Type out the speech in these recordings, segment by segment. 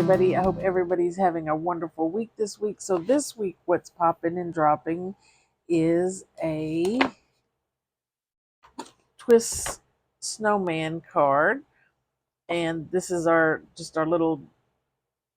everybody. I hope everybody's having a wonderful week this week. So this week, what's popping and dropping is a Twist Snowman card. And this is our little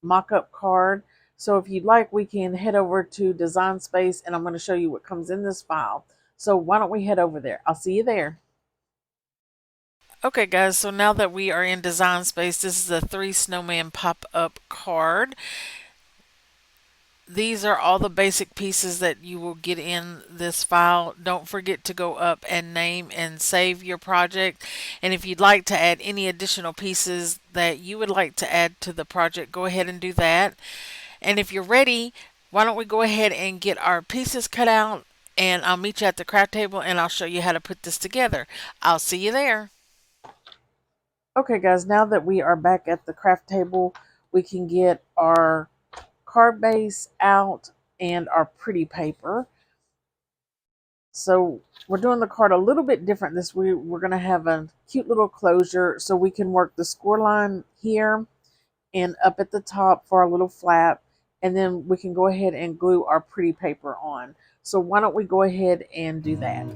mock-up card. So if you'd like, we can head over to Design Space and I'm going to show you what comes in this file. So why don't we head over there? I'll see you there. Okay guys, so now that we are in Design Space, this is a 3 snowman pop-up card. These are all the basic pieces that you will get in this file. Don't forget to go up and name and save your project. And if you'd like to add any additional pieces that you would like to add to the project, go ahead and do that. And if you're ready, why don't we go ahead and get our pieces cut out, and I'll meet you at the craft table and I'll show you how to put this together. I'll see you there. Okay guys, now that we are back at the craft table, we can get our card base out and our pretty paper. So we're doing the card a little bit different this week. We're going to have a cute little closure so we can work the score line here and up at the top for our little flap, and then we can go ahead and glue our pretty paper on. So why don't we go ahead and do that?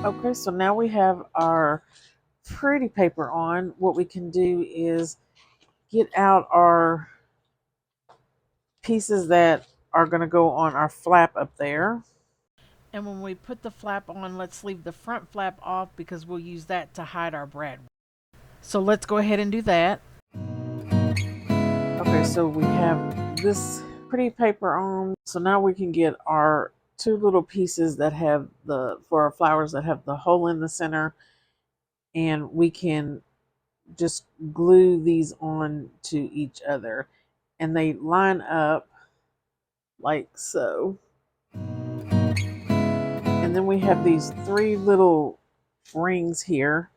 Okay, so now we have our pretty paper on. What we can do is get out our pieces that are going to go on our flap up there. And when we put the flap on, let's leave the front flap off because we'll use that to hide our brad. So let's go ahead and do that. Okay, so we have this pretty paper on. So now we can get our 2 little pieces that have for our flowers that have the hole in the center. And we can just glue these on to each other. And they line up like so. And then we have these 3 little rings here,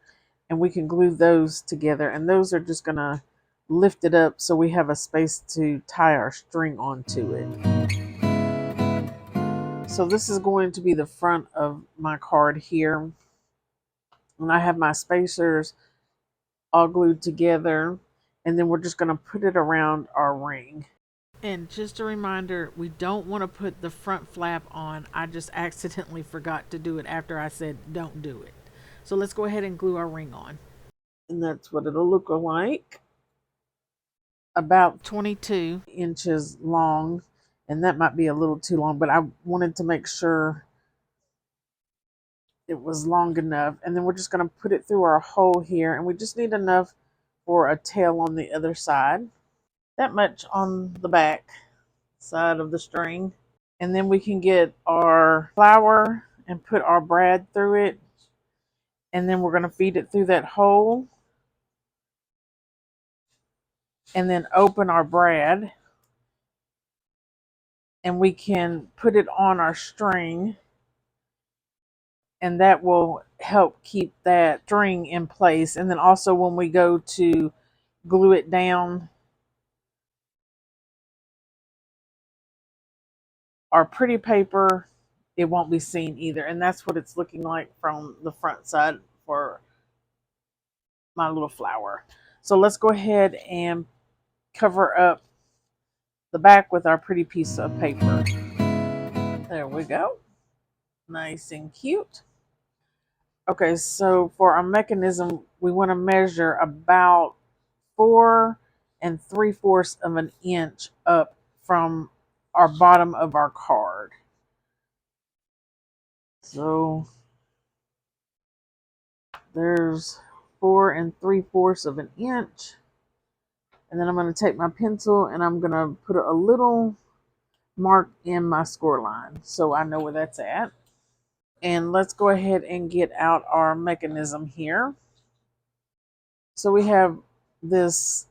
and we can glue those together, and those are just going to lift it up so we have a space to tie our string onto it. So this is going to be the front of my card here, and I have my spacers all glued together, and then we're just going to put it around our ring. And just a reminder, we don't want to put the front flap on. I just accidentally forgot to do it after I said don't do it. So let's go ahead and glue our ring on. And that's what it'll look like. About 22 inches long. And that might be a little too long, but I wanted to make sure it was long enough. And then we're just going to put it through our hole here. And we just need enough for a tail on the other side. That much on the back side of the string. And then we can get our flower and put our brad through it. And then we're going to feed it through that hole. And then open our brad. And we can put it on our string. And that will help keep that string in place. And then also when we go to glue it down, our pretty paper, it won't be seen either. And that's what it's looking like from the front side for my little flower. So let's go ahead and cover up the back with our pretty piece of paper. There we go. Nice and cute. Okay, so for our mechanism, we want to measure about 4 3/4 of an inch up from our bottom of our card. So there's 4 3/4 of an inch. And then I'm going to take my pencil and I'm going to put a little mark in my score line so I know where that's at. And let's go ahead and get out our mechanism here. So we have this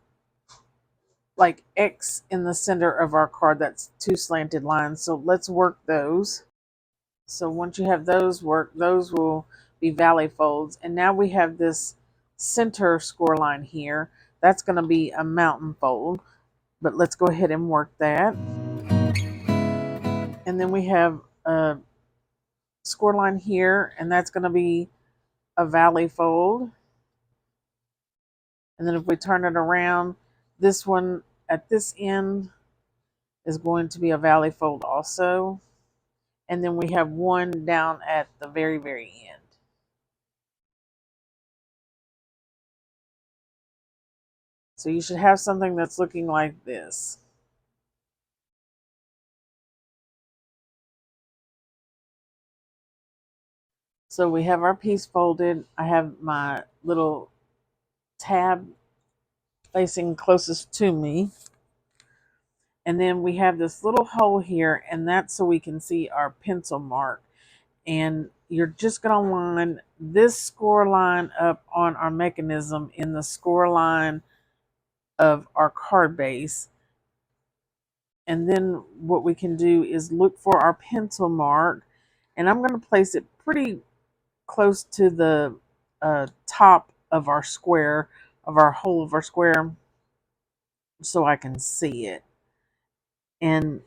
like X in the center of our card. That's 2 slanted lines. So let's work those. So once you have those worked, those will be valley folds. And now we have this center score line here. That's going to be a mountain fold. But let's go ahead and work that. And then we have a score line here, and that's going to be a valley fold. And then if we turn it around, this one at this end is going to be a valley fold also. And then we have one down at the very, very end. So you should have something that's looking like this. So we have our piece folded. I have my little tab facing closest to me. And then we have this little hole here, and that's so we can see our pencil mark. And you're just going to line this score line up on our mechanism in the score line of our card base. And then what we can do is look for our pencil mark, and I'm going to place it pretty close to the top of our square, of our hole of our square, so I can see it. And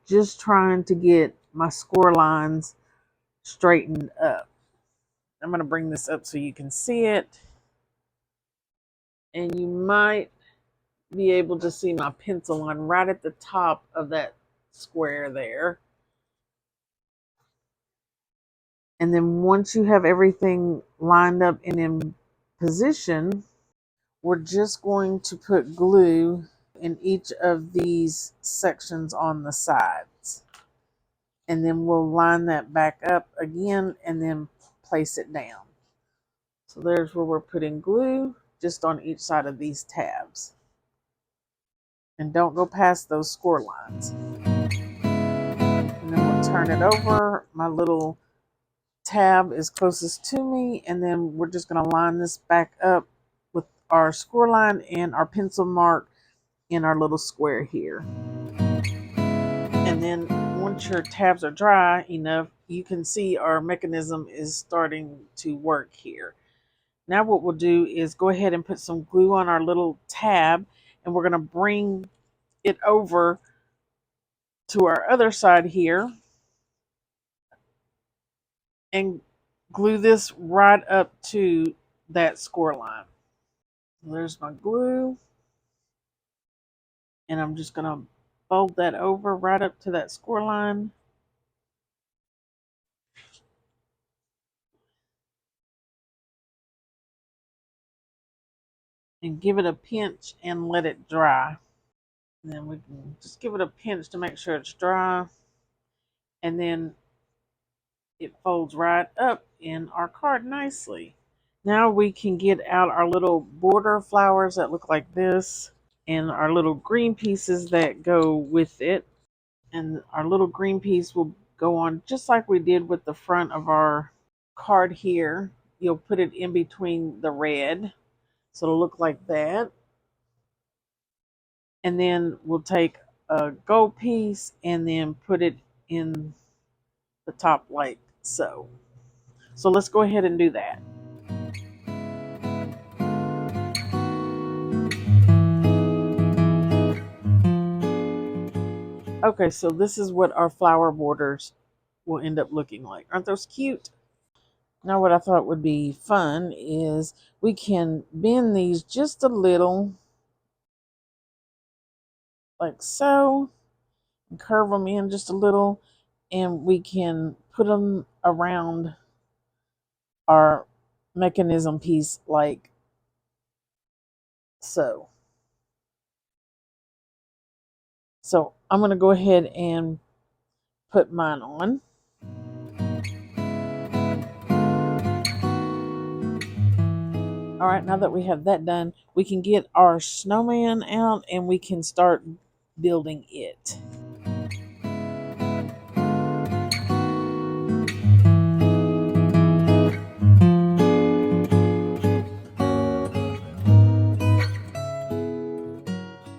just trying to get my score lines straightened up. I'm going to bring this up so you can see it. And you might be able to see my pencil line right at the top of that square there. And then once you have everything lined up and in position, we're just going to put glue in each of these sections on the sides. And then we'll line that back up again and then place it down. So there's where we're putting glue, just on each side of these tabs. And don't go past those score lines. And then we'll turn it over. My little tab is closest to me, and then we're just going to line this back up with our score line and our pencil mark in our little square here. And then once your tabs are dry enough, you can see our mechanism is starting to work here. Now what we'll do is go ahead and put some glue on our little tab, and we're going to bring it over to our other side here and glue this right up to that score line. There's my glue, and I'm just going to fold that over right up to that score line. And give it a pinch and let it dry. And then we can just give it a pinch to make sure it's dry. And then it folds right up in our card nicely. Now we can get out our little border flowers that look like this, and our little green pieces that go with it. And our little green piece will go on just like we did with the front of our card here. You'll put it in between the red, so it'll look like that. And then we'll take a gold piece and then put it in the top like so. So let's go ahead and do that. Okay, so this is what our flower borders will end up looking like. Aren't those cute? Now what I thought would be fun is we can bend these just a little, like so, and curve them in just a little, and we can put them around our mechanism piece like so. So I'm going to go ahead and put mine on. All right, now that we have that done, we can get our snowman out and we can start building it.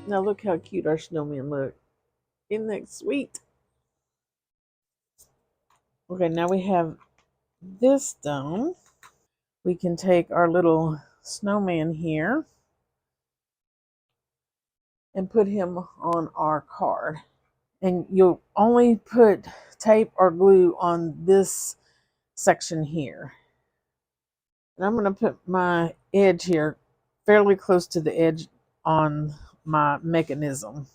Now look how cute our snowman look. Isn't that sweet? Okay, now we have this done. We can take our little snowman here and put him on our card. And you'll only put tape or glue on this section here. And I'm going to put my edge here fairly close to the edge on my mechanism.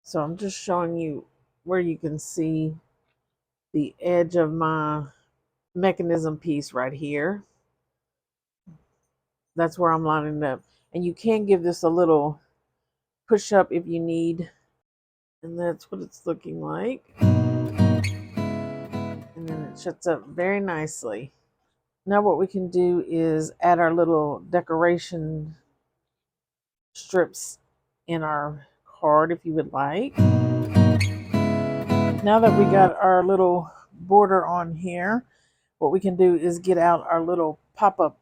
So I'm just showing you where you can see the edge of my mechanism piece right here. That's where I'm lining it up. And you can give this a little push up if you need. And that's what it's looking like. And then it shuts up very nicely. Now what we can do is add our little decoration strips in our card if you would like. Now that we got our little border on here, what we can do is get out our little pop-up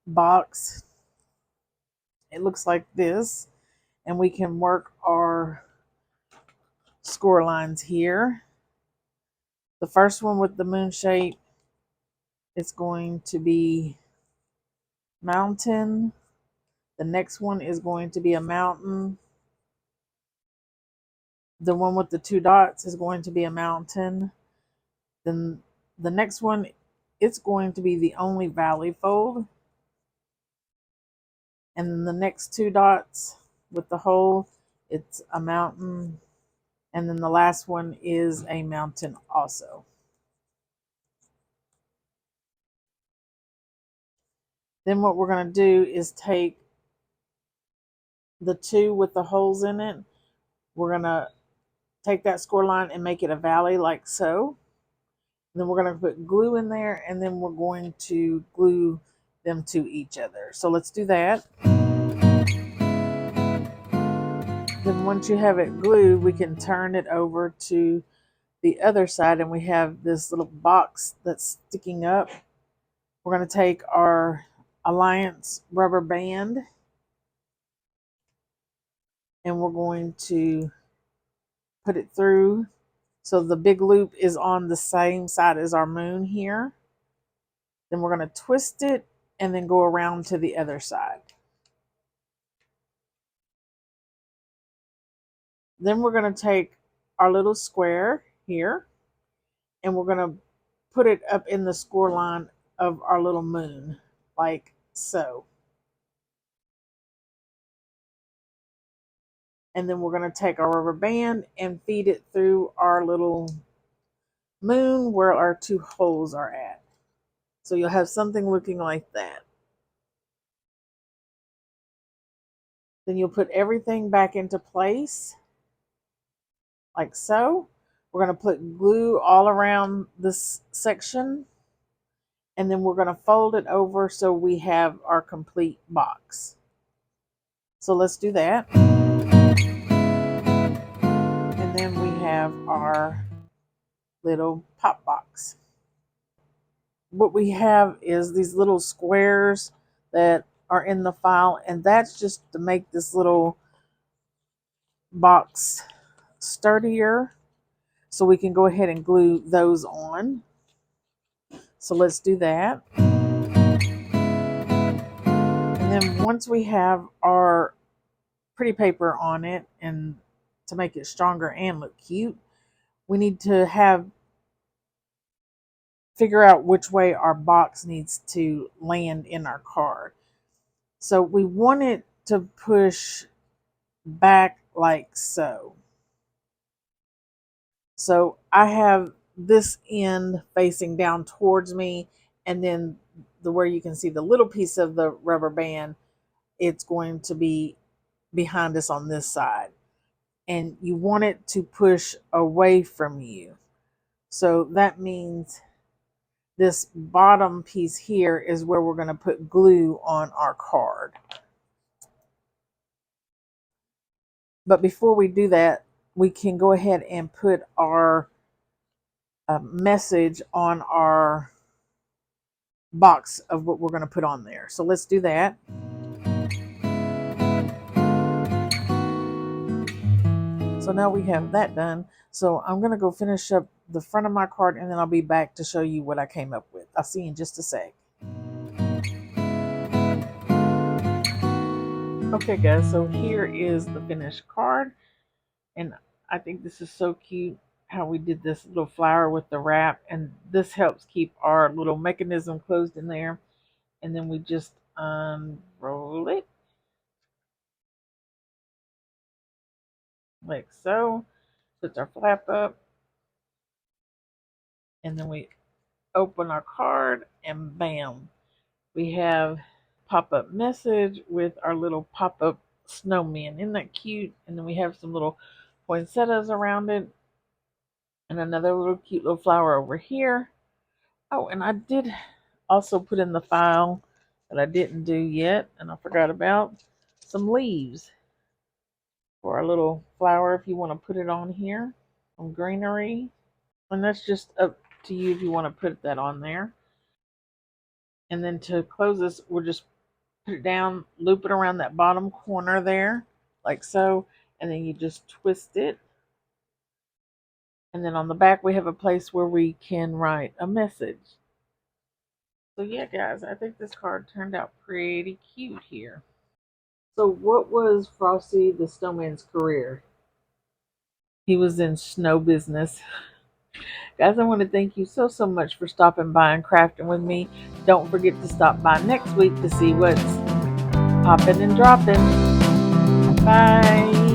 box. It looks like this, and we can work our score lines here. The first one with the moon shape is going to be mountain. The next one is going to be a mountain. The one with the two dots is going to be a mountain. Then the next one, it's going to be the only valley fold. And then the next two dots with the hole, it's a mountain. And then the last one is a mountain also. Then what we're going to do is take the two with the holes in it. We're going to take that score line and make it a valley like so. And then we're going to put glue in there, and then we're going to glue them to each other. So let's do that. Then once you have it glued, we can turn it over to the other side, and we have this little box that's sticking up. We're going to take our Alliance rubber band, and we're going to put it through. So the big loop is on the same side as our moon here. Then we're going to twist it and then go around to the other side. Then we're going to take our little square here, and we're going to put it up in the score line of our little moon, like so. And then we're going to take our rubber band and feed it through our little moon where our two holes are at. So you'll have something looking like that. Then you'll put everything back into place, like so. We're going to put glue all around this section, and then we're going to fold it over so we have our complete box. So let's do that. And then we have our little pop box. What we have is these little squares that are in the file, and that's just to make this little box sturdier, so we can go ahead and glue those on. So let's do that. And then once we have our pretty paper on it, and to make it stronger and look cute, we need to figure out which way our box needs to land in our card. So we want it to push back like so. So I have this end facing down towards me, and then where you can see the little piece of the rubber band, it's going to be behind us on this side. And you want it to push away from you. So that means this bottom piece here is where we're going to put glue on our card. But before we do that, we can go ahead and put our message on our box of what we're going to put on there. So let's do that. So now we have that done. So I'm going to go finish up the front of my card, and then I'll be back to show you what I came up with. I'll see you in just a sec. Okay guys, so here is the finished card, and I think this is so cute. how we did this little flower with the wrap, and this helps keep our little mechanism closed in there. And then we just unroll it like so. Put our flap up, and then we open our card, and bam, we have pop-up message with our little pop-up snowman. Isn't that cute? And then we have some little poinsettias around it, and another little cute little flower over here. Oh, and I did also put in the file that I didn't do yet, and I forgot about some leaves for our little flower if you want to put it on here. Some greenery. And that's just up to you if you want to put that on there. And then to close this, we'll just put it down, loop it around that bottom corner there, like so, and then you just twist it. And then on the back, we have a place where we can write a message. So yeah, guys, I think this card turned out pretty cute here. So what was Frosty the Snowman's career? He was in snow business. Guys, I want to thank you so much for stopping by and crafting with me. Don't forget to stop by next week to see what's popping and dropping. Bye.